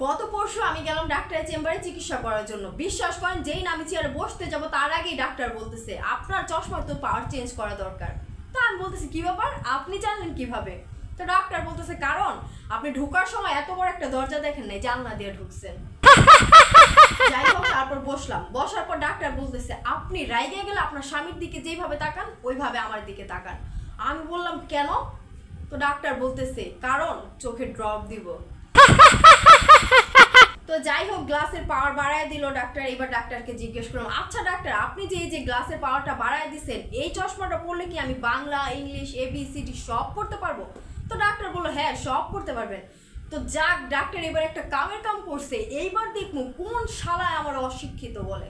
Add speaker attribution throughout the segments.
Speaker 1: গত পরশু আমি গেলাম ডাক্তারের চেম্বারে চিকিৎসা করার জন্য। বিশ্বাস করেন, যেই না আমি চেয়ারে বসতে যাব তার আগেই ডাক্তার বলতেছে আপনার চশমার তো পাওয়ার চেঞ্জ করা দরকার। তো আমি বলতেছি কি ব্যাপার, আপনি জানলেন কিভাবে? তো ডাক্তার বলতেছে কারণ আপনি ঢোকার সময় এত বড় একটা দরজা দেখেন নাই, জানলা দিয়ে ঢুকছেন। যাই হোক, তারপর বসলাম। বসার পর ডাক্তার বলতেছে আপনি রাইগে গেলে আপনার স্বামীর দিকে যেভাবে তাকান ওইভাবে আমার দিকে তাকান। আমি বললাম কেন? তো ডাক্তার বলতেছে কারণ চোখে ড্রপ দিব। তো যাই হোক, গ্লাসের পাওয়ার বাড়ায় দিল ডাক্তার। এবার ডাক্তারকে জিজ্ঞেস করলাম আচ্ছা ডাক্তার, আপনি যে এই যে গ্লাসের পাওয়ারটা বাড়ায় দিচ্ছেন, এই চশমাটা পড়লে কি আমি বাংলা, ইংলিশ, ABCD সব পড়তে পারবো? তো ডাক্তার বললো হ্যাঁ, সব পড়তে পারবেন। তো যাক, ডাক্তার এবার একটা কামের কাম করছে। এইবার দেখবো কোন শালায় আমার অশিক্ষিত বলে।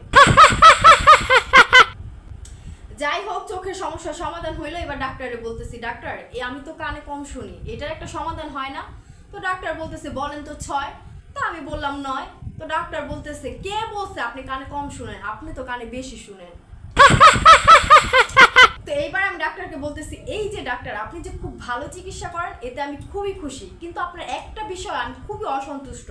Speaker 1: যাই হোক, চোখের সমস্যার সমাধান হইলো। এবার ডাক্তারে বলতেছি ডাক্তার, আমি তো কানে কম শুনি, এটার একটা সমাধান হয় না? তো ডাক্তার বলতেছে বলেন তো 6। তো আমি বললাম 9। তো ডাক্তার বলতেছে কে বলছে আপনি কানে কম শুনেন, আপনি তো কানে বেশি শুনেন। তো এইবার আমি ডাক্তারকে বলতেছি এই যে ডাক্তার, আপনি যে খুব ভালো চিকিৎসা করেন এতে আমি খুবই খুশি, কিন্তু আপনার একটা বিষয় আমি খুবই অসন্তুষ্ট।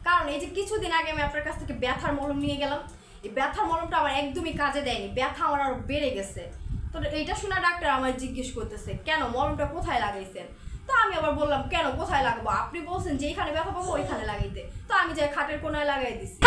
Speaker 1: কারণ এই যে কিছুদিন আগে আমি আপনার কাছ থেকে ব্যথার মলম নিয়ে গেলাম, এই ব্যথার মলমটা আমার একদমই কাজে দেয়নি, ব্যথা আমার আরো বেড়ে গেছে। তো এইটা শোনা ডাক্তার আমার জিজ্ঞেস করতেছে কেন, মলমটা কোথায় লাগাইছেন? তো আমি আবার বললাম কেন কোথায় লাগাবো, আপনি বলছেন যেইখানে ব্যথা পাবো ওইখানে লাগাইতে। তো আমি যাই খাটের কোনায় লাগাই দিছি।